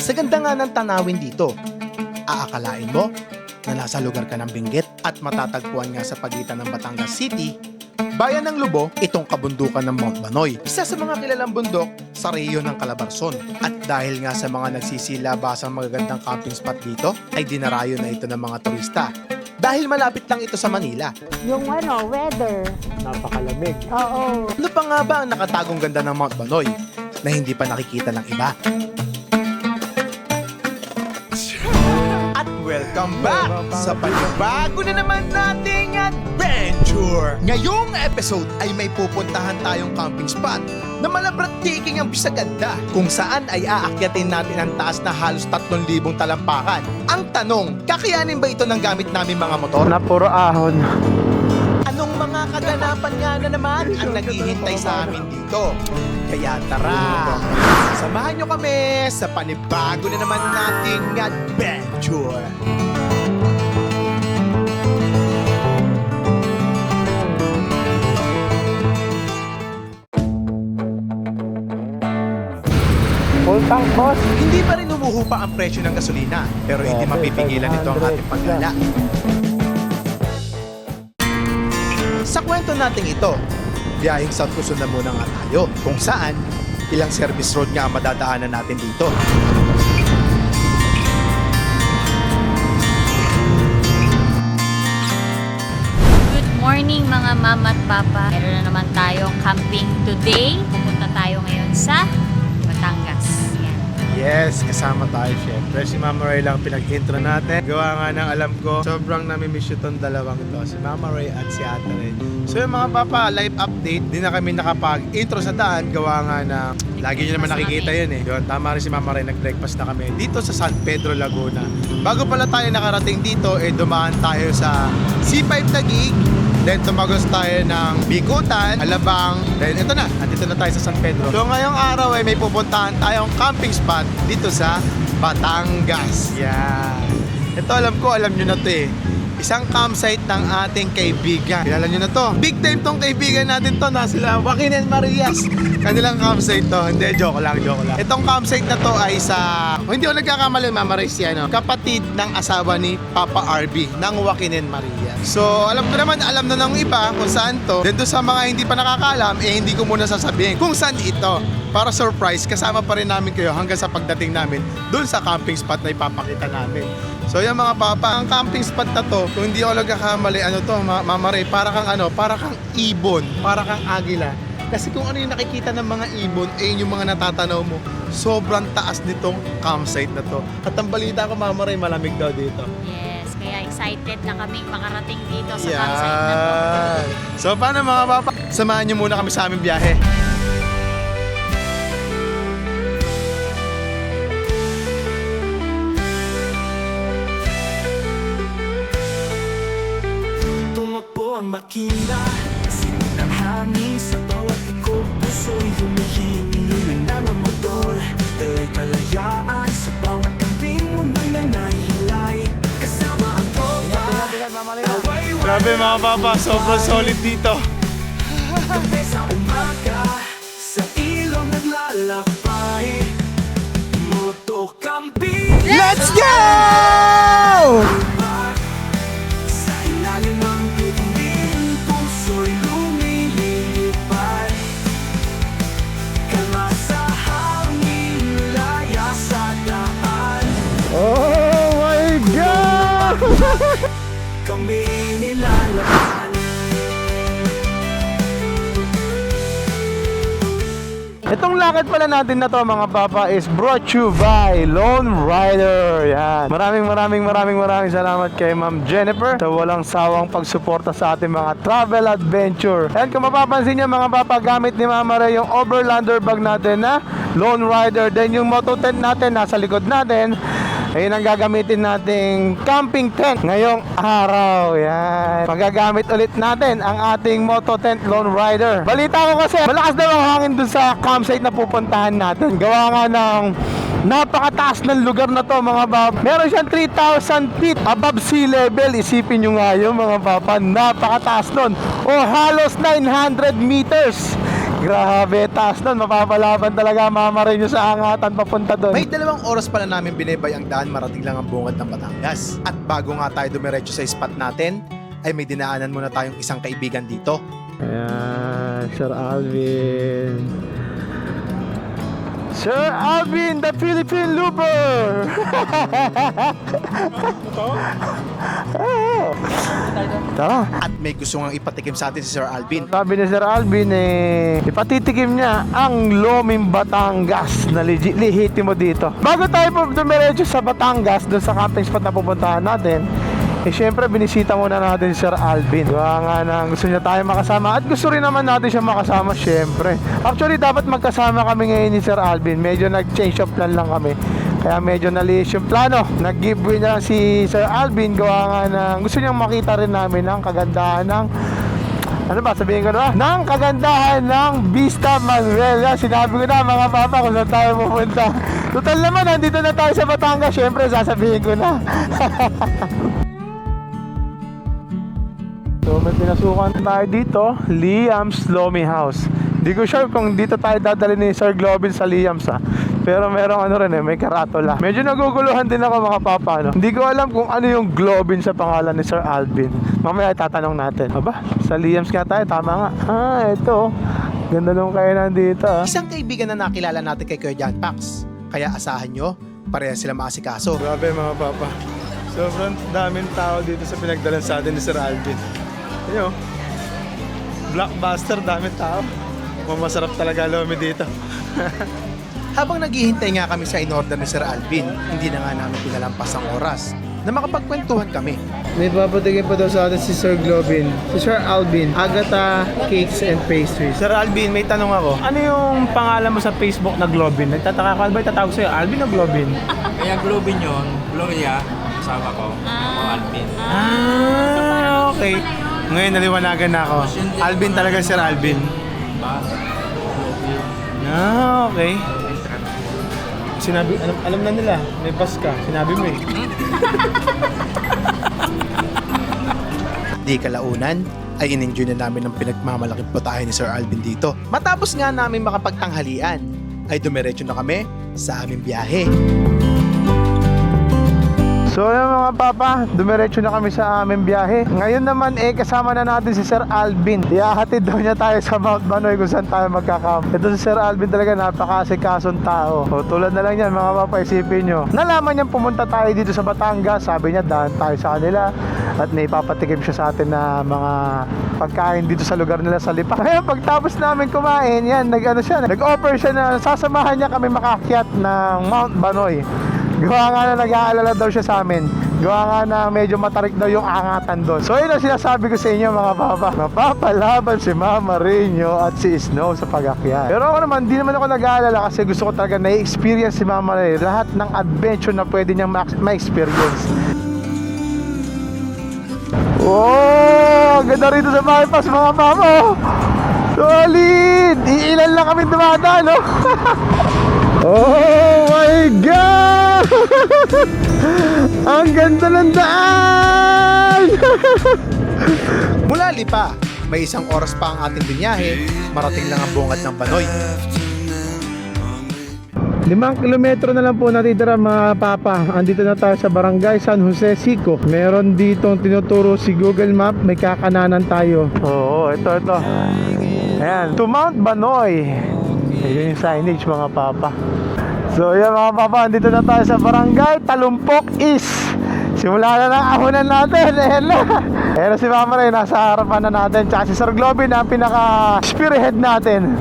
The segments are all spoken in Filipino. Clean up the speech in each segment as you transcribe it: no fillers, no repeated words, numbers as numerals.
Sa ganda nga ng tanawin dito, aakalain mo na nasa lugar ka ng Benguet at matatagpuan nga sa pagitan ng Batangas City, bayan ng Lubo, itong kabundukan ng Mount Banoy. Isa sa mga kilalang bundok sa rehiyon ng Calabarzon. At dahil nga sa mga nagsisilabasang magagandang camping spot dito, ay dinarayo na ito ng mga turista. Dahil malapit lang ito sa Manila. Yung weather. Napakalamig. Oo. Ano pa nga ba ang nakatagong ganda ng Mount Banoy na hindi pa nakikita ng iba? At welcome back sa panibago na naman nating adventure! Ngayong episode ay may pupuntahan tayong camping spot na malabrat-taking ang bisaganda kung saan ay aakyatin natin ang taas na halos 3,000 talampakan. Ang tanong, kakayanin ba ito ng gamit namin mga motor? Na puro ahon. Anong mga kaganapan nga na naman ang naghihintay sa amin dito? Kaya tara, samahan nyo kami sa panibago na naman nating adventure. Full tank, boss. Hindi pa rin humuhupa ang presyo ng gasolina, pero hindi mapipigilan nito ang ating paggala. Sa kwento natin ito, biyaheng South Luzon na muna nga tayo, kung saan ilang service road nga ang madadaanan natin dito. Good morning mga mama at papa. Meron na naman tayong camping today. Pupunta tayo ngayon sa Batangas. Yan. Yes, kasama tayo syempre. Si Mama Ray lang pinag-intro natin. Gawa nga ng alam ko, sobrang namimiss yun itong dalawang ito. Si Mama Ray at si Ate Ray. So yung mga papa, live update. Di na kami nakapag-intro sa daan. Gawa nga na, lagi nyo naman nakikita yun eh. Yun, tama rin si Mama Ray, nag-breakfast na kami dito sa San Pedro, Laguna. Bago pala tayo nakarating dito, dumaan tayo sa C5 Taguig. Then tumagos tayo ng Bikutan, Alabang. Then ito na, nandito na tayo sa San Pedro. So ngayong araw ay may pupuntahan tayong camping spot dito sa Batangas. Yan. Ito alam nyo na to eh. Isang campsite ng ating kaibigan. Kilala nyo na to. Big time tong kaibigan natin to na sila Joaquin and Marias. Kanilang campsite to. Hindi, joke lang. Itong campsite na to ay sa, hindi ako nagkakamali, Mama Ray, kapatid ng asawa ni Papa RB ng Joaquin and Marias. So alam ko naman, alam na ng iba kung saan to. Then doon sa mga hindi pa nakakaalam, hindi ko muna sasabihin kung saan ito. Para surprise, kasama pa rin namin kayo hanggang sa pagdating namin doon sa camping spot na ipapakita namin. So yan mga papa, ang camping spot na to, kung hindi ako nagkakamali, Mama Ray, para kang ibon, para kang agila. Kasi kung ano yung nakikita ng mga ibon, yung mga natatanaw mo, sobrang taas nitong campsite na to. At ang balita ko, Mama Ray, malamig daw dito. Yes, kaya excited na kaming makarating dito sa campsite na to. So paano mga papa, samahan nyo muna kami sa aming biyahe. Ang makina, sinin ng hangin sa bawat iko, puso'y humihingi ng mga motor. Dahil kalayaan sa bawat kambing mo na nahihilay, kasama ang tropa. Grabe mga papa, sobrang solid dito. Kape sa umaga, sa ilong naglalakbay, motokamping. Let's go! Sa ilalim ng bituin, puso'y lumilipad. Kalma sa hangin, laya sa daan. Oh my God! Kami nilalaban. Itong lakad pala natin na to mga papa is brought to you by Lone Rider. Yan. Maraming salamat kay Ma'am Jennifer sa walang sawang pagsuporta sa ating mga travel adventure. And kung mapapansin niyo mga papa, gamit ni Mama Ray yung overlander bag natin na Lone Rider. Then yung moto tent natin nasa likod natin. Ayun ang gagamitin nating camping tent ngayong araw. Yan. Magagamit ulit natin ang ating moto tent Lone Rider. Balita ko kasi malakas daw ang hangin dun sa campsite na pupuntahan natin. Gawa nga ng napakataas ng lugar na to mga bab. Meron siyang 3,000 feet above sea level. Isipin nyo nga yun mga papa. Napakataas nun. O halos 900 meters. Grabe, taas nun. Mapapalaban talaga Mama Ray nyo sa angatan papunta doon. May 2 oras pala namin binibay ang daan marating lang ang bungad ng Batangas. At bago nga tayo dumiretso sa spot natin, ay may dinaanan muna tayong isang kaibigan dito. Ayan, Sir Alvin. Sir Alvin, the Philippine Looper! Tara. At may gusto nga ipatikim sa atin si Sir Alvin. Sabi ni Sir Alvin, ipatitikim niya ang Loming Batangas na lihiti mo dito. Bago tayo po dumiretso sa Batangas, doon sa camping spot na pupuntahan natin, syempre binisita muna natin si Sir Alvin. Gawa nga na gusto niya tayo makasama at gusto rin naman natin siya makasama syempre. Actually dapat magkasama kami ngayon ni Sir Alvin. Medyo nag-change of plan lang kami. Kaya medyo naliis yung plano. Nag-giveaway na si Sir Alvin. Gawa nga na gusto niyang makita rin namin ang kagandahan ng sabihin ko na? Ng kagandahan ng Vista Manuel. Sinabi ko na mga papa kung saan tayo pupunta. Total naman, nandito na tayo sa Batangas. Syempre sasabihin ko na. So may pinasukan tayo dito, Liam's Lomi House. Hindi ko sure kung dito tayo dadali ni Sir Globin sa Liam's Pero merong may karatula. Medyo naguguluhan din ako mga papa, no? Hindi ko alam kung ano yung Globin sa pangalan ni Sir Alvin. Mamaya tatanong natin. Aba, sa Liam's nga tayo, tama nga. Ito. Ganda nung kainan dito. Isang kaibigan na nakilala natin kay Kuya John Pax. Kaya asahan nyo, parehas sila maasikaso. Grabe mga papa. Sobrang daming tao dito sa pinagdalan sa atin ni Sir Alvin. Ayun, blockbuster, daming tao. Masarap talaga lomi dito. Habang naghihintay nga kami sa in-order ni Sir Alvin, hindi na nga namin pinalampas ang oras na makapagkwentuhan kami. May papatigin pa daw sa atin si Sir Globin. Si Sir Alvin, Agata Cakes and Pastries. Sir Alvin, may tanong ako. Ano yung pangalan mo sa Facebook na Globin? Nagtataka ka ba itatawag sa'yo? Alvin o Globin? Kaya Globin yun, Gloria, kasama ko, ako Alvin. Okay. Ngayon naliwanagan na ako. Alvin talaga, Sir Alvin. Okay. Sinabi, alam na nila, may bus ka. Sinabi mo eh. Di kalaunan, ay in-enjoy na namin ang pinagmamalaking putahe ni Sir Alvin dito. Matapos nga namin makapagtanghalian, ay dumiretso na kami sa aming biyahe. So yun mga papa, dumiretso na kami sa aming biyahe. Ngayon naman kasama na natin si Sir Alvin. Ihahatid daw niya tayo sa Mount Banoy kung saan tayo magkakamp. Ito si Sir Alvin talaga, napakasikasong tao. O, tulad na lang yan mga papa, isipin nyo. Nalaman niyang pumunta tayo dito sa Batangas. Sabi niya, daan tayo sa kanila. At may papatikim siya sa atin na mga pagkain dito sa lugar nila sa Lipa. Ngayon pagtapos namin kumain, yan, nag-offer siya na sasamahan niya kami makakyat ng Mount Banoy. Gawa nga na nag-aalala daw siya sa amin. Gawa nga na medyo matarik daw yung angatan doon. So yun ang sinasabi ko sa inyo mga papa. Mapapalaban si Mama Reno at si Snow sa pag-akyat. Pero ako naman, di naman ako nag-aalala kasi gusto ko talaga na-experience si Mama Reno. Lahat ng adventure na pwede niyang ma-experience. Oh, ganda rito sa bypass mga papa. Solid! Iilan lang kami dumadaan, no? Oh my God! Ang ganda ng daan! Mula Lipa, may 1 oras pa ang ating binyahe, marating lang ang bungad ng Banoy. 5 kilometro na lang po natitira mga papa. Andito na tayo sa Barangay San Jose Sico. Meron ditong tinuturo si Google Map. May kakananan tayo. Oo, ito. Ayan, to Mount Banoy. Ayun yung signage mga papa. So yan mga papa, andito na tayo sa Barangay Talumpok East. Simula na ng ahunan natin. Ayan na. Ayan na si Mama Ray, nasa harapan na natin. Tsaka si Sir Globin na pinaka-spearhead natin.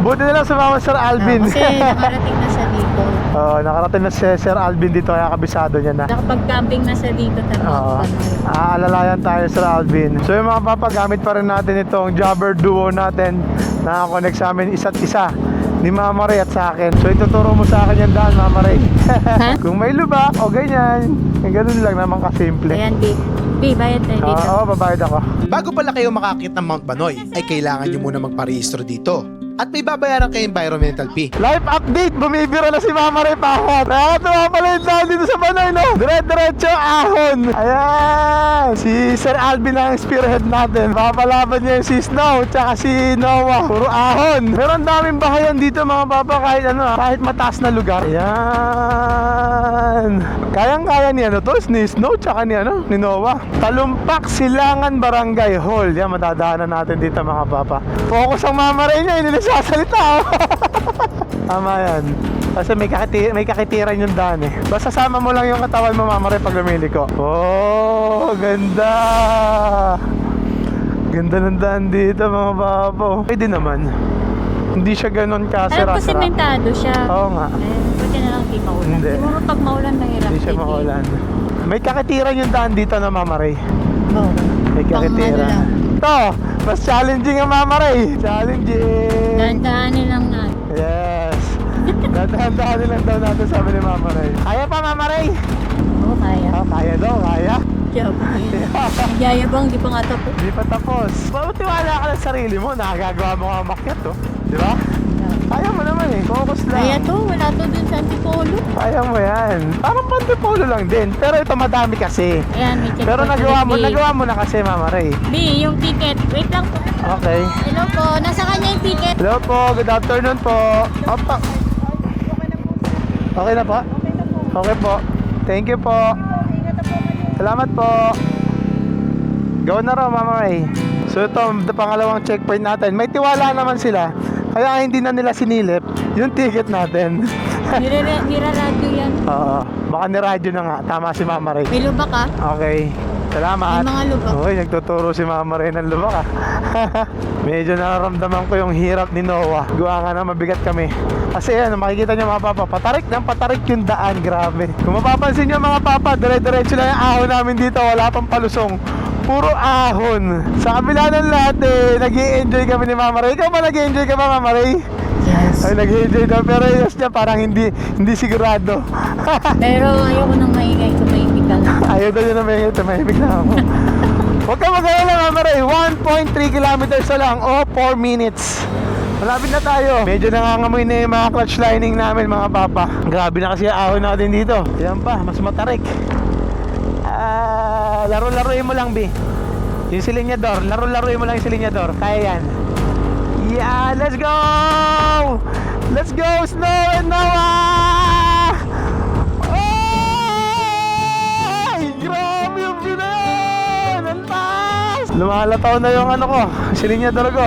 Buti na lang sa Mama Sir Alvin. Kasi nakarating na siya dito. Oo, nakarating na si Sir Alvin dito, kaya kabisado niya na. Nakapag-camping na siya dito. Oo. Aalalayan tayo Sir Alvin. So yung mga papa, gamit pa rin natin itong Jobber Duo natin. Nakakonect sa amin isa't isa ni Mama Ray at sa akin. So ituturo mo sa akin yung daan, Mama Ray. Kung may lubak o ganyan, ganun lang naman kasimple. Ayan, B, bayad tayo dito. Oo, babayad ako. Bago pala kayo makakit ng Mount Banoy, ay kailangan nyo muna magparehistro dito. At may babayaran kayong environmental fee. Live update! Bumibira na si Mama Ray Pahat. Nakakatawa pala yung daan dito sa Banoy, no? Dire-diretso, ahon. Ayan. Si Sir Alvin ang spearhead natin. Papalaban niya yung si Snow, tsaka si Noah. Puro ahon. Meron daming bahayan dito mga papa, kahit ano, kahit mataas na lugar. Ayan. Kayang-kaya ni ano to, ni Snow, tsaka ni ano, ni Noah. Talumpak, Silangan, Barangay Hall. Yan, matadaanan natin dito mga papa. Focus ang Mama Ray niya, hindi na sasalita. Tama yan. Kasi may kakitiran yung daan eh. Basta sama mo lang yung katawan mo, Mama Ray, pag lumiliko. Oh, ganda. Ganda ng daan dito mga papa. Pwede naman. Hindi siya ganun Alam ko kasira-sira. sementado siya. Oo nga. Pwede na lang di maulan. Hindi. Siguro pag maulan mahirap. Hindi siya din. maulan. May kakitiran yung daan dito na Mama Ray. Oo. May kakitiran. Ito, mas challenging ang Mama Ray. Challenging. Dahan-dahanin lang natin. Yes. Dahan-dahan lang daw natin sabi ni Mama Ray. Kaya pa Mama Ray? Oo, kaya. Oh, kaya daw, kaya. Yayabang, di pa nga tapos. Hindi pa tapos. Tiwala ka sa sarili mo, nakagagawa mo ka makyat to. Di ba? Kaya mo naman eh, focus lang. Kaya to, wala to dun sa Antipolo. Kaya mo yan. Parang pantipolo lang din. Pero ito madami kasi. Ayan, may check. Pero nagawa mo na kasi Mama Ray. B, yung ticket. Wait lang po. Okay. Hello po, nasa kanya yung ticket. Hello po, good afternoon po. Opa. Okay na po? Okay po. Thank you po. Salamat po. Go na raw Mama Ray. So ito, pangalawang checkpoint natin. May tiwala naman sila. Kaya hindi na nila sinilip yung ticket natin. Niraradyo yan. Oo. Baka niradyo na nga. Tama si Mama Ray. May lubak ka? Okay. Salamat. May mga lubak. Uy, nagtuturo si Mama Ray ng lubak Medyo nararamdaman ko yung hirap ni Noah. Gawa nga na mabigat kami. Kasi yan, makikita nyo mga papa, patarik ng patarik yung daan. Grabe. Kung mapapansin nyo mga papa, dire-diretso lang yung ahon namin dito. Wala pang palusong. Puro ahon. Sa kabila ng lahat nag-i-enjoy kami ni Mama Ray. Ikaw ba nag-i-enjoy ka ba Mama Ray? Yes. Ay, nag-i-enjoy daw. Pero yes niya, parang hindi sigurado. Pero ayoko nang maingay, tumahimik ka lang. Ayaw daw yun na may tumahimik na ako. Huwag ka mag-alala Mama Ray. 1.3 kilometers na lang o 4 minutes. Malapit na tayo. Medyo nangangamoy na yung mga clutch lining namin mga papa. Grabe na kasi ahon natin dito. Yan pa, mas matarik. Laro-laruin mo lang, B. Yung silinyador. Laro-laruin mo lang yung silinyador. Kaya yan. Yeah, let's go! Let's go, Snow and Noah! Ay! Grabe yung view na yun! Ang taas! Lumalataw na yung ano ko, silinyador ko.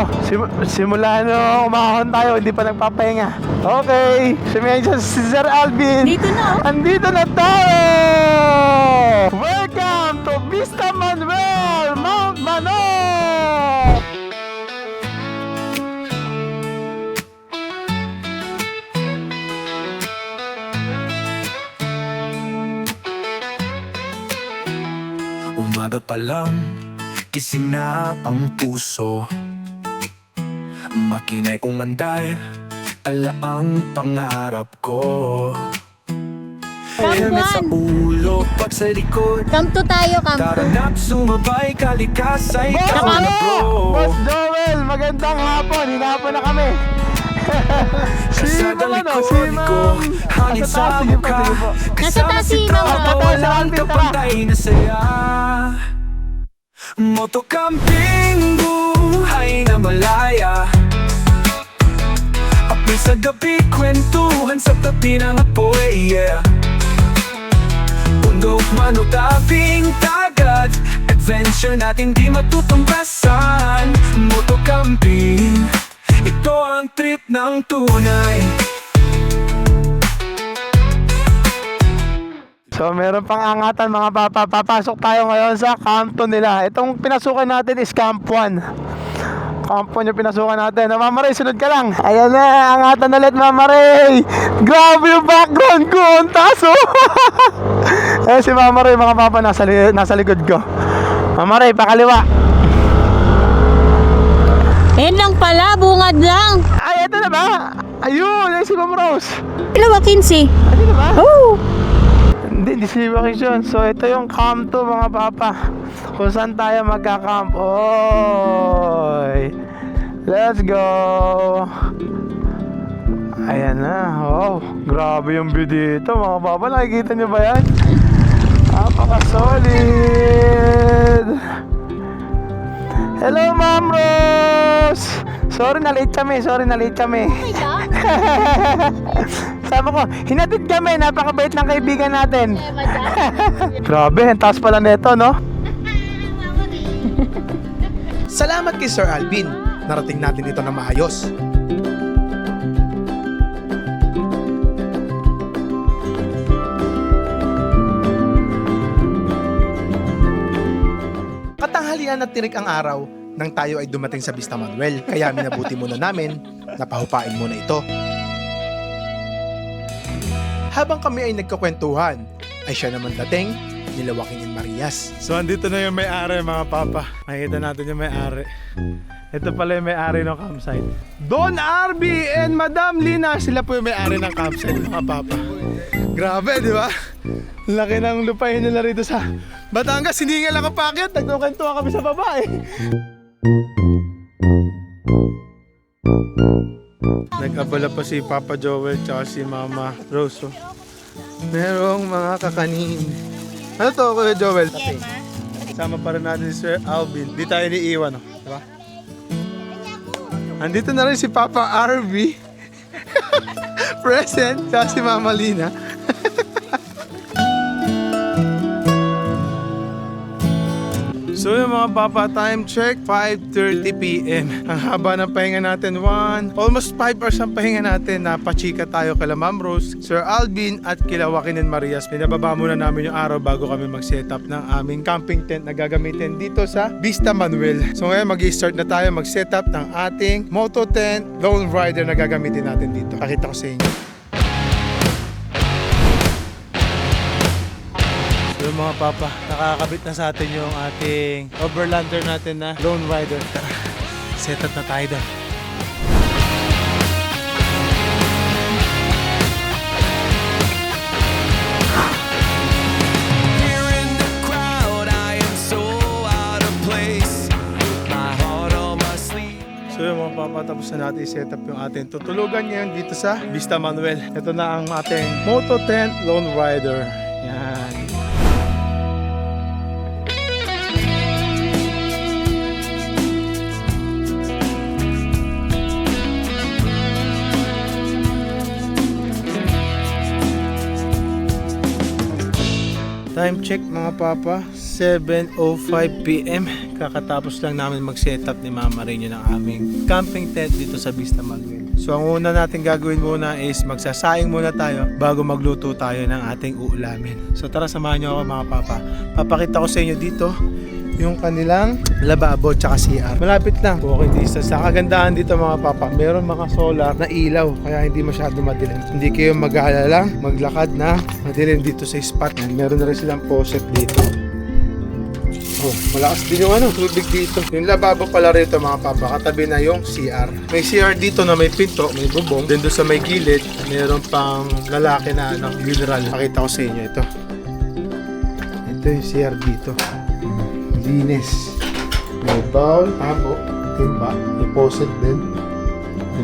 Simula no umahon tayo, hindi pa nagpapahinga. Okay, si Sir Alvin. Dito na, oh. Andito na tayo! Welcome to Vista Manuel, Mount Manok! Umaga pa lang, gising na ang puso. Makinay kong manday, ala ang pangarap ko. Helmet sa ulo, pag sa likod, Come to tayo, come to. karanap, sumabay, kalikasay, Boss ikaw na bro. Boss Joel, magandang hapon. Hinapon na kami. Sa dalikod ko, hangin sa mukha, kasama si Mama. Tao, walang kapantay na saya. Motocamping, buhay na malaya. Apoy sa gabi, kwentuhan sa tabi ng apoy, yeah. Bundok, manok, tabing, dagat, adventure natin di matutumbasan. Motocamping, ito ang trip ng tunay. So meron pang angatan mga papa. Papasok tayo ngayon sa Camp 2 nila. Itong pinasukan natin is Camp 1. Camp 1 yung pinasukan natin. Mama Ray, sunod ka lang. Ayan na, angatan ulit Mama Ray. Grabe yung background ko. Ang taas oh. Eh si Mama Ray mga papa nasa likod ko. Mama Ray, pakaliwa. Yan lang pala, bungad lang. Ay, ito na ba? Ayun, ay si Mama Rose. Ilawa 15. Ano na ba? Oh! Hindi si vacation. So ito yung camp to mga papa. Kung saan tayo magka-camp. Oy! Let's go! Ayan na, wow. Grabe yung view dito mga papa. Nakikita nyo ba yan? Napaka-solid! Hello, Ma'am Rose! Sorry, na-late kami. Sabi ko, hinatid kami. Napakabait ng kaibigan natin. Grabe, ang taas pala neto, no? Salamat kay Sir Alvin. Narating natin ito na maayos. Katanghalian at tirik ang araw nang tayo ay dumating sa Vista Manuel. Kaya minabuti muna namin na pahupain muna ito. Habang kami ay nagkakwentuhan, ay siya naman dating nila Joaquin Marias. So, andito na yung may-ari mga papa. Makikita natin yung may-ari. Ito pala yung may-ari ng campsite. Don Arby and Madam Lina, sila po yung may-ari ng campsite mga papa. Grabe, di ba? Laki ng lupain nila rito sa Batangas. Hindi nga lang kapakyat. Nagkukwentuhan kami sa baba eh. Nag-abala pa si Papa Joel tsaka si Mama Rose. Oh. Merong mga kakanin. Ano to, Kuya Joel? Kasama pa rin natin si Sir Alvin. Di tayo niiwan, oh. Diba? Andito na rin si Papa RV. Present. Tsaka si Mama Lina. So yung mga papa, time check, 5:30 PM. Ang haba ng pahinga natin, almost 5 hours ang pahinga natin. Napachika tayo kila Ma'am Rose, Sir Alvin at kila Joaquin and Marias. Pinababa muna namin yung araw bago kami mag-setup ng aming camping tent na gagamitin dito sa Vista Manuel. So ngayon mag-i-start na tayo mag-setup ng ating moto tent, Lone Rider na gagamitin natin dito. Pakita ko sa inyo. So mga papa, nakakabit na sa atin yung ating overlander natin na Lone Rider. Tara, set up na tayo doon. Here in the crowd, I am so out of place. With my heart on my sleeve. So yung mga papa, tapos na natin i-set up yung ating tutulugan ngayon dito sa Vista Manuel. Ito na ang ating Moto Tent Lone Rider. Yan. Time check mga papa, 7:05 PM. Kakatapos lang namin mag-setup ni Mama Rino ng aming camping tent dito sa Vista Manuel. So ang una natin gagawin muna is magsasaing muna tayo bago magluto tayo ng ating uulamin. So tara, samahan niyo ako mga papa. Papakita ko sa inyo dito yung kanilang lababo tsaka CR. Malapit lang, walking distance. Sa kagandahan dito mga papa, meron mga solar na ilaw kaya hindi masyado madilim. Hindi kayo mag-aalala maglakad na madilim dito sa spot. Meron na rin silang faucet dito. Oh, malakas din yung tubig dito. Yung lababo pala rito mga papa, katabi na yung CR. May CR dito na may pinto, may bubong. Then doon sa may gilid, meron pang lalaki na mineral. Pakita ko sa inyo ito. Ito yung CR dito. Linis. May bowl, tabo, timba, may faucet din.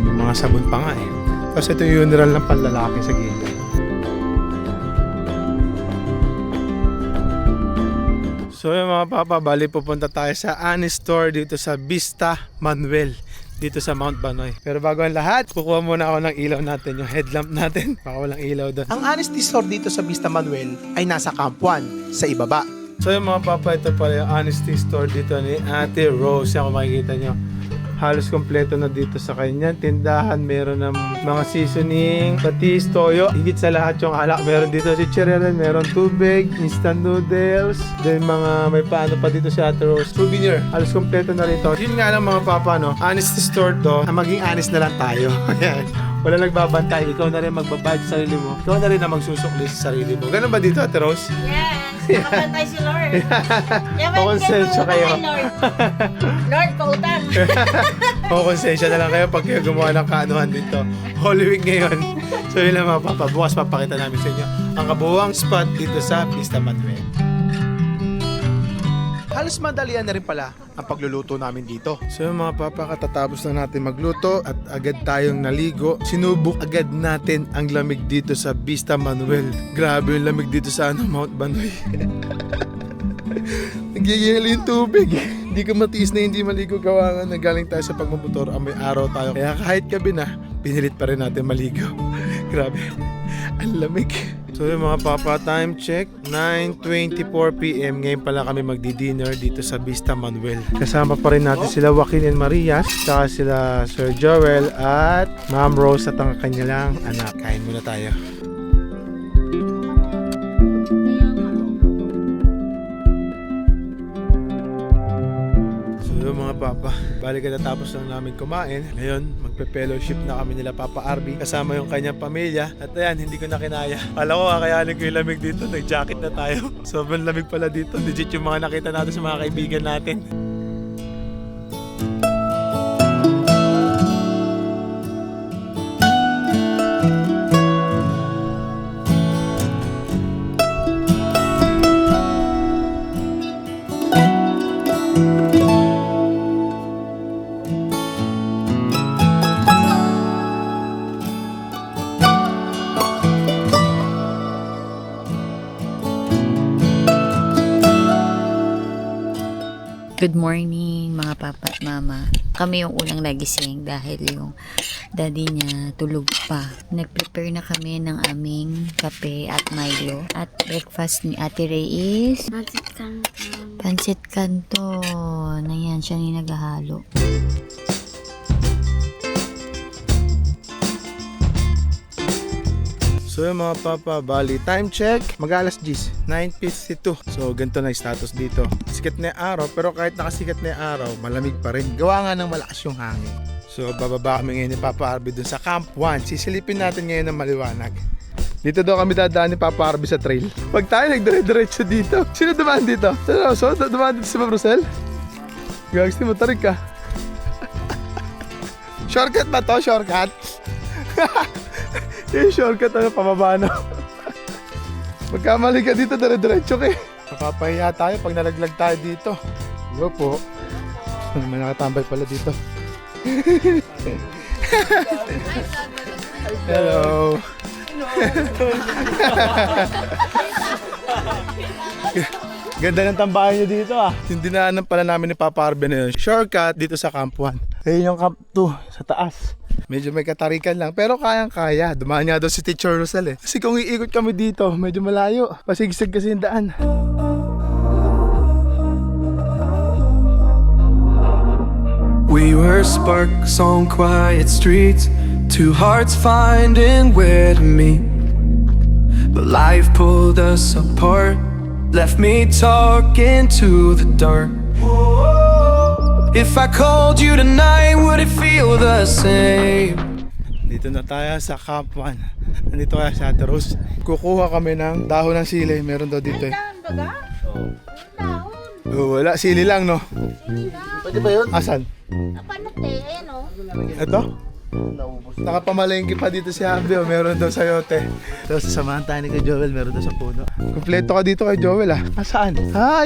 May mga sabon pa nga eh. Tapos ito yung mineral ng panlalaki sa gilid. So yung mga papa, bali pupunta tayo sa Annie Store dito sa Vista Manuel, dito sa Mount Banoy. Pero bago ang lahat, kukuha muna ako ng ilaw natin, yung headlamp natin. Baka walang ilaw doon. Ang Honesty Store dito sa Vista Manuel ay nasa Camp 1 sa ibaba. So yung mga papa, ito pala yung Honesty Store dito ni Ate Rose. Yan kung makikita nyo. Halos kompleto na dito sa kanyang tindahan. Meron ng mga seasoning, patis, toyo. Higit sa lahat yung alak. Meron dito si Chirelan, meron tubig, instant noodles. Then may paano pa dito si Ate Rose. Souvenir. Halos kompleto na rin to. Yun nga lang mga papa, no? Honesty Store to. Maging honest na lang tayo. Ayan. Wala nagbabantay. Ikaw na rin magbabay sa sarili mo. Ikaw na rin na magsusukli sa sarili mo. Ganun ba dito, Ate Rose? Yes! Nakapantay si Lord. Pakonsensya kayo. Lord, pautang. Pakonsensya na lang kayo pag kayo gumawa ng kaanuhan dito. Holy Week ngayon. So yun lang mga papa. Bukas papakita namin sa inyo ang kabuuang spot dito sa Vista Manuel. Halos madalian na rin pala ang pagluluto namin dito. So mga papa, katatapos na natin magluto at agad tayong naligo. Sinubok agad natin ang lamig dito sa Vista Manuel. Grabe yung lamig dito sa Mount Banoy. Nagigil yung tubig. Hindi ka matiis na hindi maligo gawa nga nagaling tayo sa pagmamotor. Amoy araw tayo. Kaya kahit gabi na, pinilit pa rin natin maligo. Grabe. Ang lamig. So yung mga papa, time check 9:24 PM. Ngayon pala kami magdi-dinner dito sa Vista Manuel. Kasama pa rin natin sila Joaquin and Marias, saka sila Sir Joel at Ma'am Rose at ang kanilang anak. Kain muna tayo. So mga papa, balik ka natapos lang namin kumain. Ngayon, magpe-fellowship na kami nila Papa Arby kasama yung kanyang pamilya. At ayan, hindi ko na kinaya. Kala ko kakayanin ko yung lamig dito. Nag-jacket na tayo. Sobrang lamig pala dito. Legit yung mga nakita natin sa mga kaibigan natin. Good morning mga papa at mama. Kami yung unang nagising dahil yung daddy niya tulog pa. Nag-prepare na kami ng aming kape at Milo. At breakfast ni Ate Ray is Pancit Canton. Ayan, siya yung naghahalo. So yung mga papa, bali, time check, mag-alas 10, 9:52. So ganito na yung status dito. Sikat na yung araw, pero kahit nakasikat na yung araw, malamig pa rin. Gawa nga ng malakas yung hangin. So bababa kami ngayon ni Papa Arby dun sa Camp 1. Sisilipin natin ngayon ng maliwanag. Dito daw kami dadaan ni Papa Arby sa trail. Pag tayo nagdire-diretso dito, sino dumaan dito? So dumaan dito si Ma'am Rosel? Gags, mo tarik ka. Shortcut ba to? Shortcut? Yung shortcut na pababa na. Magkamali ka dito, dire-diretso ka eh. Napapahiya tayo pag nalaglag tayo dito. Diba po? May nakatambay pala dito. Hello. Ganda ng tambahan nyo dito ah. Yung dinaanan pala namin ni Papa Arby na yun. Shortcut dito sa Camp 1. Ayun yung Camp 2 sa taas. Medyo may katarikan lang pero kayang-kaya. Dumaan nga daw si Teacher Rosel eh. Kasi kung iikot kami dito, medyo malayo. Pasigsig kasi yung daan. We were sparks on quiet streets, two hearts finding where to meet. But life pulled us apart, left me talking to the dark. If I called you tonight, would it feel the same? Dito na tayo sa Camp 1. Nandito kaya si Ate Rose. Kukuha kami ng dahon ng sili. Meron daw dito eh. Oh, wala, sili lang no? Pwede ba yun? Asan? Ito? Nakapamalengke pa dito si Abby, meron daw sayote. Tapos sasamahan tayo ni kay Joel, meron daw sa puno. Kompleto ka dito kay Joel ah. Saan?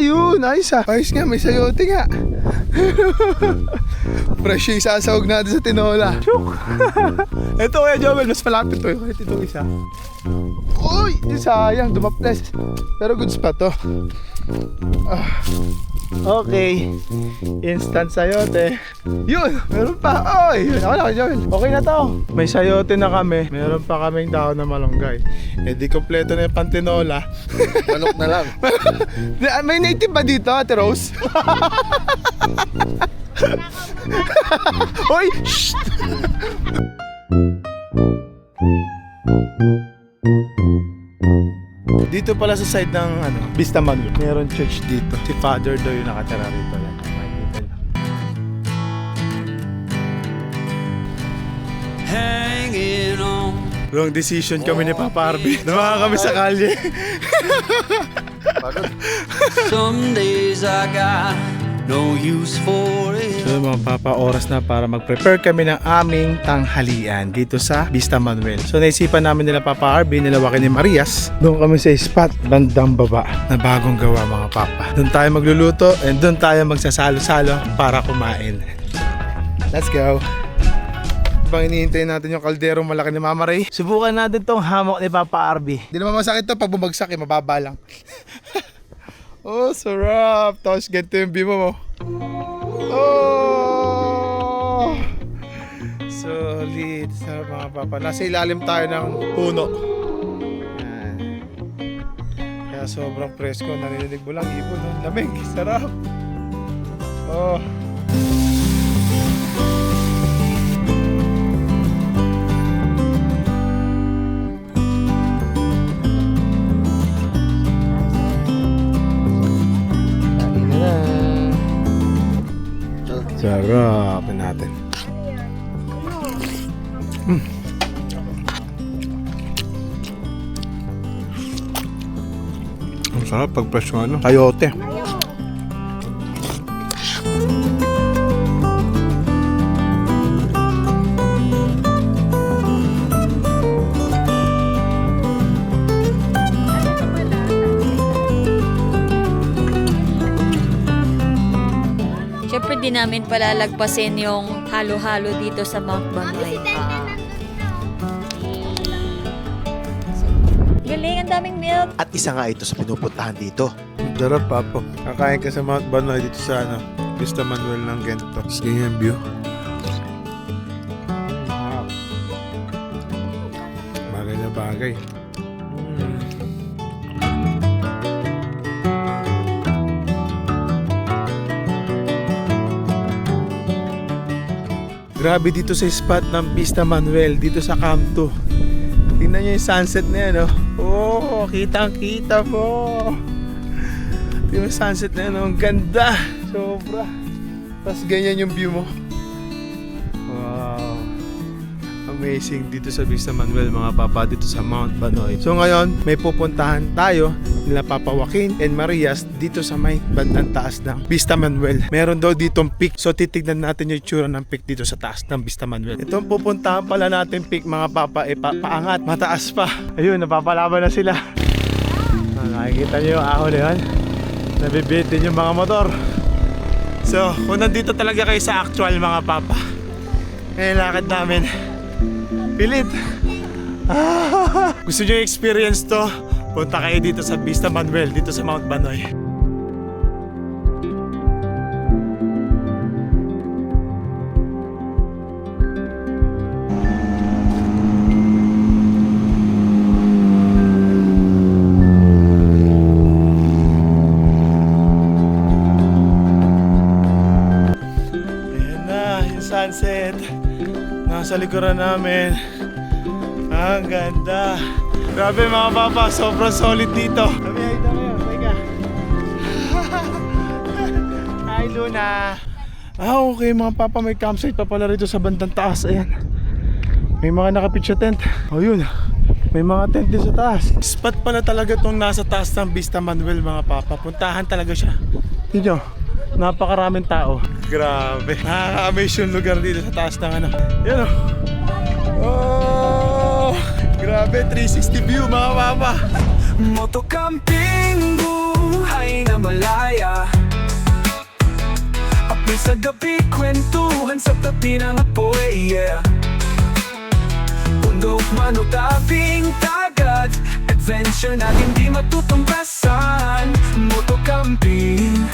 Yun, ayos ah. Ayos nga, may sayote nga. Fresh yung sasawag natin sa tinola. Chuk! Ito kaya Joel, mas malapit to yung kahit itong isa. Uy! Sayang, dumaples. Pero goods pa to. Okay. Instant sayote. Yun! Meron pa. Oy! Wala ka Joel. Okay na to. May sayote na kami. Meron pa kaming dahon na malunggay. Eh di kompleto na yung pantinola. Manok na lang. May native ba dito, Ate Rose? Hoy! Shh! Dito pala sa side ng Vista Manuel, meron church dito. Si Father daw yung nakatira rito. Yan, makikita nyo. Hanging on. Wrong decision kami ni Papa Arby. Dumaka kami sa kalye. Some days I got no use for it. So mga papa, oras na para mag-prepare kami ng aming tanghalian dito sa Vista Manuel. So naisipan namin nila Papa RB, nila Joaquin ni Marias. Doon kami sa spot bandang baba na bagong gawa mga papa. Doon tayo magluluto and doon tayo magsasalo-salo para kumain. Let's go! Bang iniintay natin yung kalderong malaki ni Mama Ray. Subukan natin tong hammock ni Papa RB. Hindi naman masakit to, pag bumagsak mababa lang. Oh, sarap! Tapos ganito yung view mo. Oh! Solid. Sarap mga papa. Nasa ilalim tayo ng puno. Yan. Kaya sobrang presko. Narinig mo lang ibon. Lamig. Sarap. Oh. Sarap natin. Ang sarap pag fresh ano, kayote. Siyempre di namin palalagpasin yung halo-halo dito sa Mount Banoy. Galing, ang daming milk. At isa nga ito sa pinupuntahan dito. Sarap papo. Kakain ka sa Mount Banoy dito sa ano, Vista Manuel ng Gento. Tapos ganyan view. Bagay na bagay. Grabe dito sa spot ng Vista Manuel, dito sa Camp 2. Tingnan nyo yung sunset na yan, oh. Oh, kitang-kita mo. Tingnan yung sunset na yan, oh. Ang ganda. Sobra. Tapos ganyan yung view mo. Wow. Amazing dito sa Vista Manuel, mga papa, dito sa Mount Banoy. So ngayon, may pupuntahan tayo nila Papa Joaquin and Marias dito sa may bandang taas ng Vista Manuel. Meron daw ditong peak. So titignan natin yung itsura ng peak dito sa taas ng Vista Manuel. Itong pupuntahan pala natin peak, mga papa, paangat, mataas pa. Ayun, napapalaban na sila. Nakikita nyo yung ahon na yun. Nabibitin yung mga motor. So kung nandito talaga kayo sa actual, mga papa, ngayon lakad namin pilit. Gusto nyo experience to, punta kayo dito sa Vista Manuel, dito sa Mount Banoy. Ayan na, yung sunset. Nasa likuran namin. Ang ganda. Grabe mga papa, sobrang solid dito. Kami ay tayo, teka. Hi Luna. Okay mga papa, may campsite pa pala rito sa bandang taas. Ayan. May mga nakapitcha tent. O yun, may mga tent din sa taas. Spot pala talaga tong nasa taas ng Vista Manuel, mga papa. Puntahan talaga siya. Tignan nyo, napakaraming tao. Grabe. Nakaka-amaze yung lugar dito sa taas ng ano. Yan o. Oh, grabe, 360 view mga papa. Motocamping, buhay na malaya. Apoy sa gabi, kwentuhan sa tabi ng apoy, yeah. Bundok man o tabing dagat, adventure na hindi matutumbasan. Motocamping,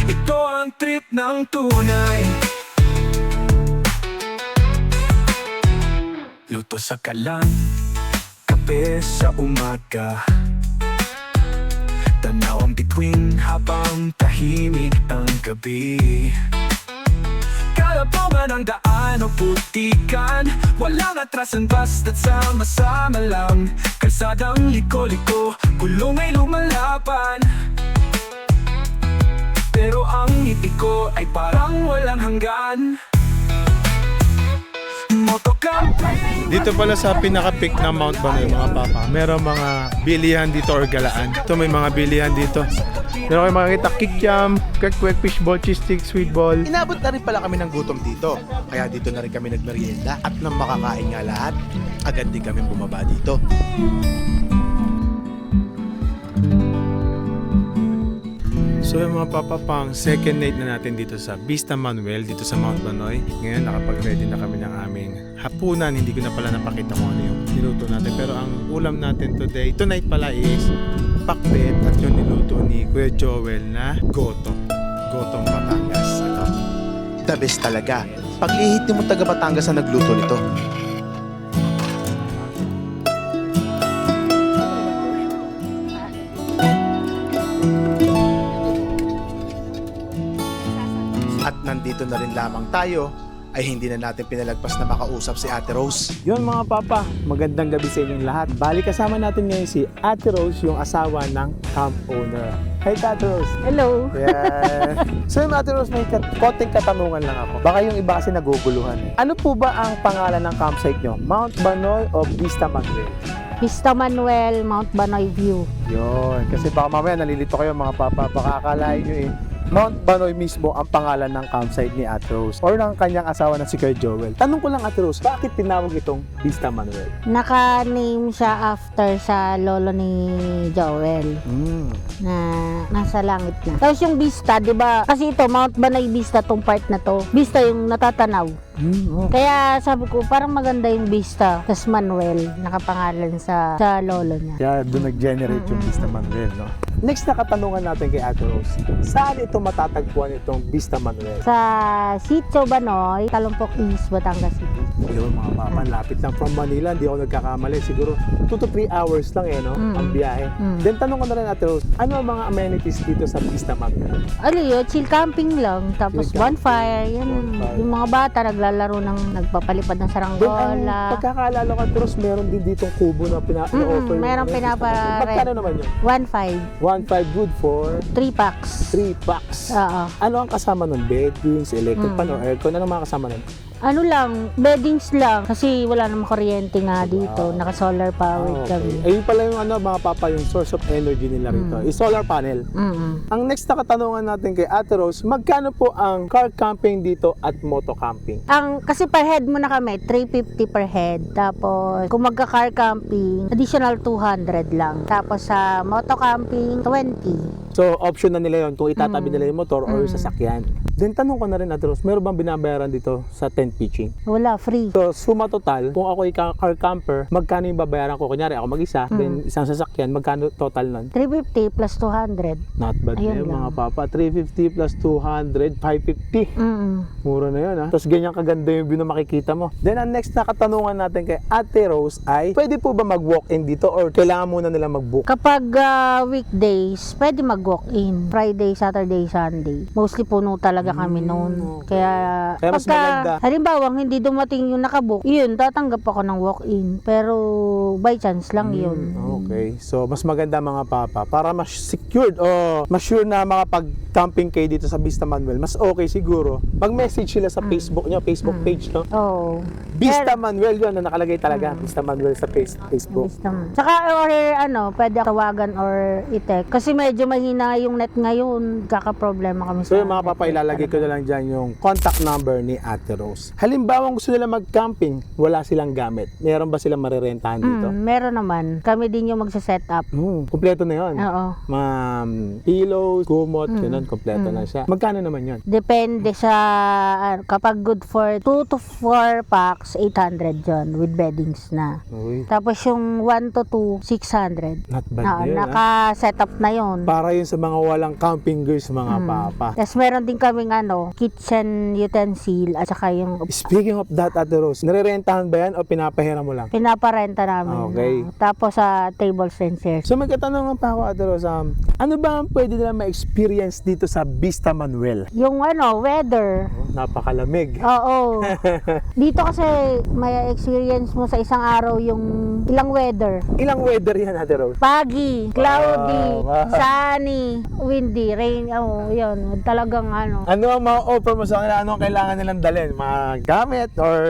ito ang trip ng tunay. Luto sa kalan, kape sa umaga, tanaw ang bituin habang tahimik ang gabi. Kalabawan ang daan o putikan, walang atrasan basta't sama-sama lang. Kalsadang liko-liko, gulong ay lumalaban, pero ang ngiti ko ay parang walang hanggan. motocamping. Dito pala sa pinaka-peak ng Mount Banoy mga papa, meron mga bilihan dito or galaan. Ito may mga bilihan dito. Meron kayo makikita kikiam, kwek-kwek, fishball, cheese stick, sweet ball. Inabot na rin pala kami ng gutom dito. Kaya dito na rin kami nagmerienda. At nang makakain nga lahat, agad din kami bumaba dito. So yung mga papa, pang second night na natin dito sa Vista Manuel, dito sa Mount Banoy. Ngayon nakapag-ready na kami ng aming hapunan. Hindi ko na pala napakita kung ano yung niluto natin. Pero ang ulam natin tonight pala is pakbet at yung niluto ni Kuya Joel na goto. Gotong Batangas. Ito. The best talaga. Paglihit mo taga Batangas na nagluto nito. At nandito na rin lamang tayo ay hindi na natin pinalagpas na makausap si Ate Rose. Yun mga papa, magandang gabi sa inyong lahat. Bali kasama natin ngayon si Ate Rose, yung asawa ng camp owner. Hi Ate Rose. Hello. Yeah. So yung Ate Rose, may konting katanungan lang ako. Baka yung iba kasi naguguluhan. Ano po ba ang pangalan ng campsite nyo? Mount Banoy o Vista Manuel? Vista Manuel, Mount Banoy View. Yun. Kasi baka mamaya nalilito kayo mga papa. Baka akalain nyo Mount Banoy mismo ang pangalan ng campsite ni Ate Rose or ng kanyang asawa na si Kuya Joel. Tanong ko lang Ate Rose, bakit tinawag itong Vista Manuel? Naka-name siya after sa lolo ni Joel na nasa langit na. Tapos yung Vista, di ba? Kasi ito, Mount Banoy Vista, tong part na to. Vista yung natatanaw. Kaya sabi ko, parang maganda yung Vista. Tapos Manuel, nakapangalan sa lolo niya. Kaya doon nag-generate yung Vista Manuel, no? Next na katanungan natin kay Ate Rose, saan ito matatagpuan itong Vista Manuel? Sa Sitio Banoy, Talumpok East, Batangas City. Yun mga papa, lapit lang from Manila, hindi ako nagkakamali. Siguro 2 to 3 hours lang no? Ang biyahe. Then tanong ko na rin Ate Rose, ano ang mga amenities dito sa Vista Manuel? Ano yun, chill camping lang. Tapos Chill camping. bonfire, yan. Bonfire. Yung mga bata naglalaro ng nagpapalipad ng Then ang saranggola. pagkakaalala ko Ate Rose, meron din ditong kubo na offer. Meron Magkano naman yun? 1.5, 1.5 good for 3 packs. 3 packs. Oo. Ano ang kasama nun? Beddings, electric fan o aircon? Ano mga kasama nun? Ano lang, beddings lang. Kasi wala namang kuryente nga dito. Naka-solar powered kami. Ayun pala yung mga papa, yung source of energy nila rito. Is solar panel. Ang next na katanungan natin kay Ate Rose, magkano po ang car camping dito at moto camping? Kasi per head muna kami, 350 per head. Tapos, kung magka-car camping, additional 200 lang. Tapos sa moto camping, 20. So, option na nila yun kung itatabi nila yung motor or yung sasakyan. Then, tanong ko na rin, Ate Rose, meron bang binabayaran dito sa tent pitching? Wala, free. So, suma total, kung ako car camper, magkano yung babayaran ko? Kunyari, ako mag-isa, then isang sasakyan, magkano total nun? 350 plus 200. Not bad na Ayun yun, lang. mga papa. 350 plus 200, 550. Mura na yun, ha? Tapos ganyan kaganda yung view na makikita mo. Then, ang next na katanungan natin kay Ate Rose ay, pwede po ba mag-walk-in dito or kailangan muna nila mag-book? Kapag weekdays, pwede mag-walk-in. Friday, Saturday, Sunday. Mostly puno talaga kami noon. okay. Kaya Mas maganda. halimbawa, hindi dumating yung nakabook, yun, tatanggap ako ng walk-in. Pero by chance lang yun. Okay. So, mas maganda mga papa. Para mas secured o mas sure na makapag-camping kayo dito sa Vista Manuel, mas okay siguro. Mag-message sila sa Facebook nyo, Facebook page, no? Oo. Vista Manuel yun, na nakalagay talaga. Vista Manuel sa Facebook. Saka or pwede tawagan or i-text. Kasi medyo mahina yung net ngayon. Kaka-problema kami So sa yung mga papa, ilalagay ko na lang dyan yung contact number ni Ate Rose. Halimbawa gusto nila mag-camping, wala silang gamit. Meron ba silang marerentahan dito? Meron naman. Kami din yung magsa-set up. Kumpleto na yun. Oo. Pillows, kumot, ganun, kumpleto na siya. Magkano naman yun? Depende sa kapag good for 2 to 4 packs, 800 yun with beddings na. Uy, Tapos yung 1 to 2, 600. not bad Oo, yun, ha? naka-set up na yun. Para yun sa mga walang camping gears, mga papa. Tapos meron din kaming kitchen utensil at saka yung Speaking of that, Ate Rose, nare-rentahan ba yan o pinapahiram mo lang? pinaparenta namin. Okay. Tapos sa tables and chairs. So may katanungan pa ako, Ate Rose, ano ba ang pwede nila ma-experience dito sa Vista Manuel? Yung weather. Napakalamig. Oo. Dito kasi may experience mo sa isang araw yung ilang weather. Ilang weather yan, Ate Rose? Foggy, cloudy, Wow. sunny, windy, rain, yun, talagang ano. Ano ang mga offer mo sa kanila? Ano ang kailangan nilang dalhin? Mga gamit or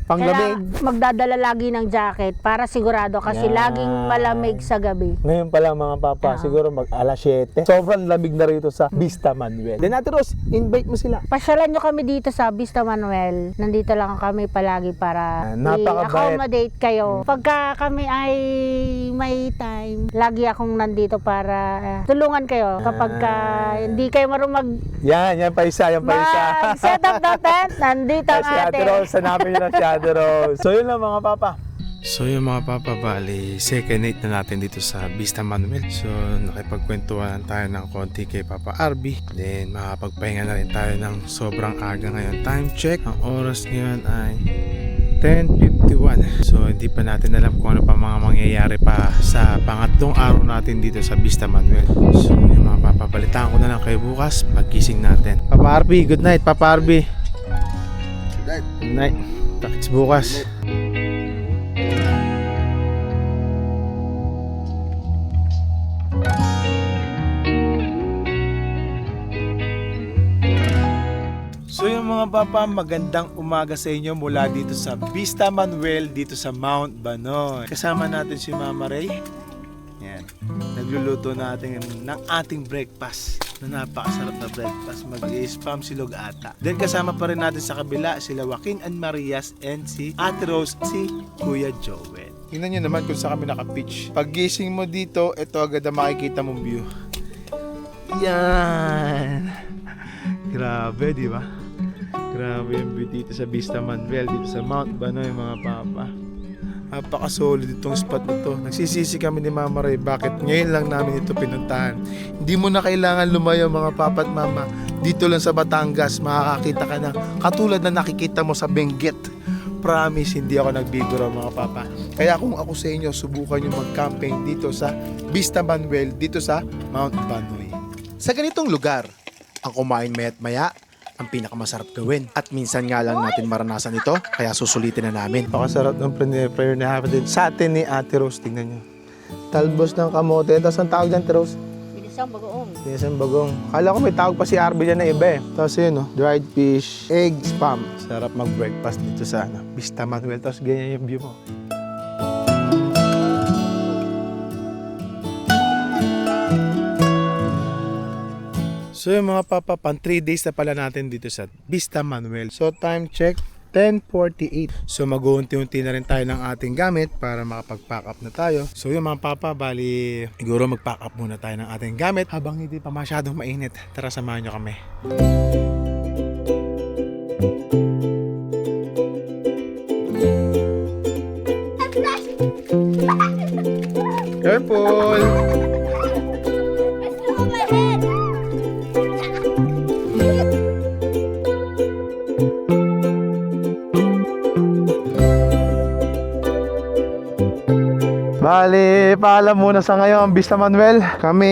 panglamig? Kaya magdadala lagi ng jacket para sigurado kasi Yan. laging malamig sa gabi. Ngayon pa lang mga papa, siguro mag alas 7. Sobrang lamig na rito sa Vista Manuel. Then Ate Rose, invite mo sila. Pasyalan nyo kami dito sa Vista Manuel. Nandito lang kami palagi para Napakabait. i-accommodate kayo. Pagka kami ay may time, lagi akong nandito para tulungan kayo. Kapag hindi kayo marunong Yan pa isa, yan pa isa. mag-set up ng tent, nandito ang Si Ate ate. Rose, hanapin nyo na si Ate Rose. So yun lang mga papa. So yung mga papa, bali, second night na natin dito sa Vista Manuel. So nakipagkwentuhan tayo ng konti kay Papa Arby. Then makapagpahinga na rin tayo ng sobrang aga ngayon. Time check, ang oras ngayon ay 10:51. So hindi pa natin alam kung ano pa mga mangyayari pa sa pangatlong araw natin dito sa Vista Manuel. So yung mga papa, balitaan ko na lang kayo bukas pagkising natin. Papa Arby, good night Papa Arby. Good night. Takits bukas. So yung mga papa, magandang umaga sa inyo mula dito sa Vista Manuel, dito sa Mount Banoy. Kasama natin si Mama Ray. Yan. Nagluluto natin ng ating breakfast na napakasarap na breakfast. Mag-i-spam silog ata. Then kasama pa rin natin sa kabila sila Joaquin and Marias and si Ate Rose, si Kuya Joel. Tingnan nyo naman kung saan kami naka-pitch. Pag gising mo dito, ito agad ang makikita mong view. Yan. Grabe, di ba? Grabe yung view dito sa Vista Manuel, dito sa Mount Banoy mga papa. Napaka-solid itong spot na to. Nagsisisi kami ni Mama Ray bakit ngayon lang namin ito pinuntahan. Hindi mo na kailangan lumayo mga papa at mama. Dito lang sa Batangas makakakita ka na katulad na nakikita mo sa Benguet. Promise, hindi ako nagbibiro mga papa. Kaya kung ako sa inyo, subukan nyo mag-camping dito sa Vista Manuel, dito sa Mount Banoy. Sa ganitong lugar, ang kumain maya't maya ang pinakamasarap gawin. At minsan nga lang natin maranasan ito, kaya susulitin na namin. Napakasarap ng prayer na hapon din sa atin ni Ate Rose. Tingnan nyo. Talbos ng kamote. Tapos ang tawag dyan, Ate Rose? Binisang bagoong. Binisang bagong. Kala ko may tawag pa si Arby dyan na iba eh. Tapos yun, dried fish, egg, spam. Sarap mag-breakfast dito sa Vista Manuel. Tapos ganyan yung view mo. So yung mga papa, 3 days na pala natin dito sa Vista Manuel. So time check, 10:48. So mag-uunti-unti na rin tayo ng ating gamit para makapag-pack up na tayo. So yung mga papa, bali siguro mag-pack up muna tayo ng ating gamit habang hindi pa masyadong mainit. Tara, samahan nyo kami. Careful! Bali, paalam muna sa ngayon, Vista Manuel. Kami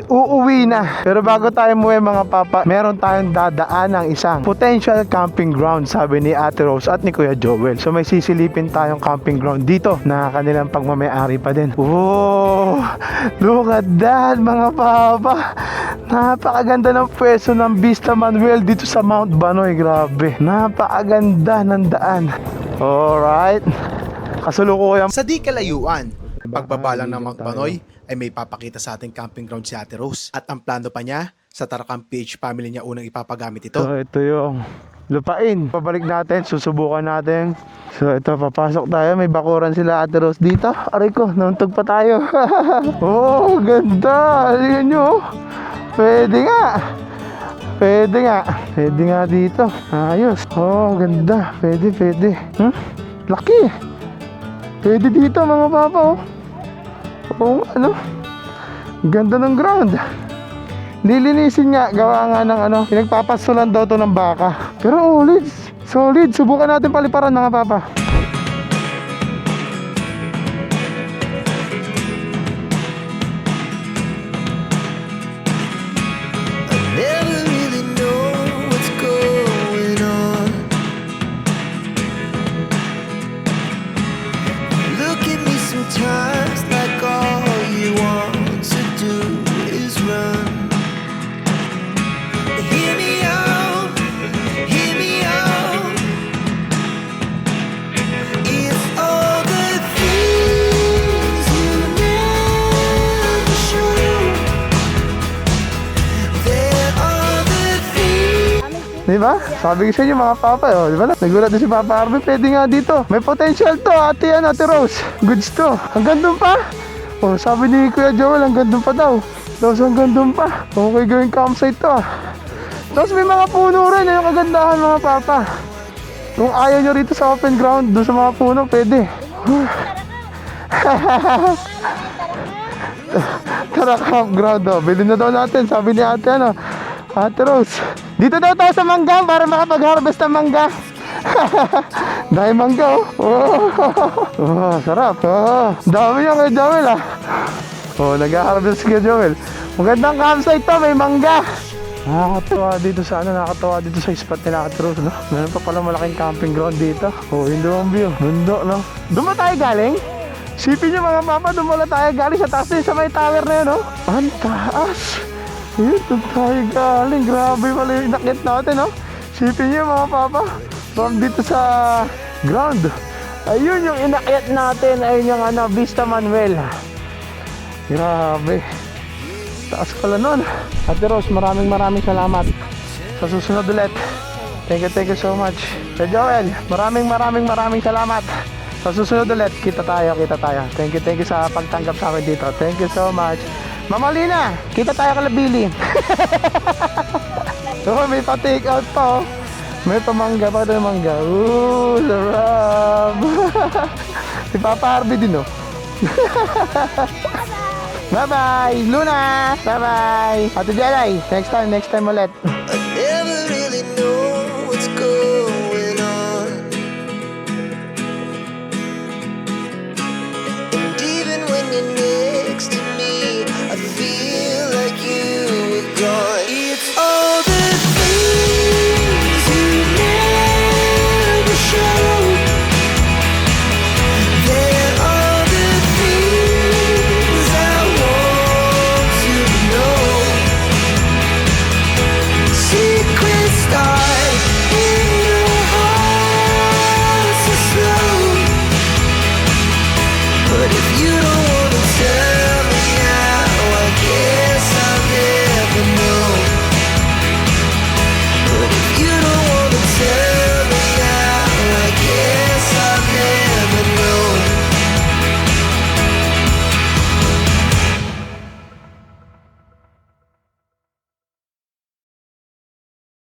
uuwi na. Pero bago tayo umuwi mga papa, meron tayong dadaan ng isang potential camping ground, sabi ni Ate Rose at ni Kuya Joel. So may sisilipin tayong camping ground dito na kanilang pagmamayari pa din. Oh, look at that mga papa. Napakaganda ng pwesto ng Vista Manuel dito sa Mount Banoy. Grabe. Napakaganda ng daan. Alright. Kasalukuyan. Sa di kalayuan, pagbabalang ng Mount Banoy ay may papakita sa ating camping ground si Ate Rose. At ang plano pa niya, sa Tarakam PH family niya unang ipapagamit ito. So ito yung lupain. Pabalik natin, susubukan natin. So ito, papasok tayo. May bakuran sila Ate Rose dito. Aray ko, nauntog pa tayo. Oh, ganda. Halika nyo. Pwede nga. Pwede nga. Pwede nga dito. Ayos. Oh, ganda. Pwede, pwede. Laki. Pwede dito mga papa. Oh. Oo, ano? Ganda ng ground. Lilinisin nga, gawa nga ng ano, pinagpapastulan daw to ng baka. Pero solid. Subukan natin paliparan mga papa. Never really know what's going on. Di ba? Sabi ko sa inyo mga papa, oh, di ba? Nagulat din si Papa Harvey, pwede nga dito. May potential to, ate Rose. Goods to. Hanggang doon pa. Oh, sabi ni Kuya Joel, hanggang doon pa daw. Tapos hanggang doon pa. Okay, gawing campsite to ah. Tapos may mga puno rin, yung kagandahan mga papa. Kung ayaw nyo rito sa open ground, doon sa mga puno, pwede. Tara campground oh. Bilhin na daw natin, sabi ni ate Ate Rose. Dito daw tayo sa mangga para makapag-harvest ng mangga. Dahil mangga oh, sarap. Dami yan kay Joel ah. Oh, nag-harvest kay Joel. Magandang campsite to, may mangga. Nakakatawa dito sa nakakatawa dito sa spot nila Ate Rose, no? Meron pa pala malaking camping ground dito. Oh, yun doon view. Mundo, no? Doon ba tayo galing? Sipin nyo mga papa, doon pala tayo galing sa taas sa may tower na yun, no? Ang taas. Yun, doon tayo galing. Grabe pala yung inakit natin, no? Sipin nyo mga papa, from dito sa ground. Ayun yung inakit natin. Ayun yung Vista Manuel. Grabe. Taas pala nun. Ate Rose, maraming salamat. Sa susunod ulit. Thank you so much. Sir Joel, maraming salamat. Sa susunod ulit, kita tayo. Thank you sa pagtanggap sa amin dito. Thank you so much. Mama Lina, kita tayo kalabili. Oh, may pa-take out pa oh. May pamangga pa rin mangga. Ooh, sarap. Si Papa Harvey din oh. Bye-bye, Luna. Bye-bye. Ate Jelay, next time ulit.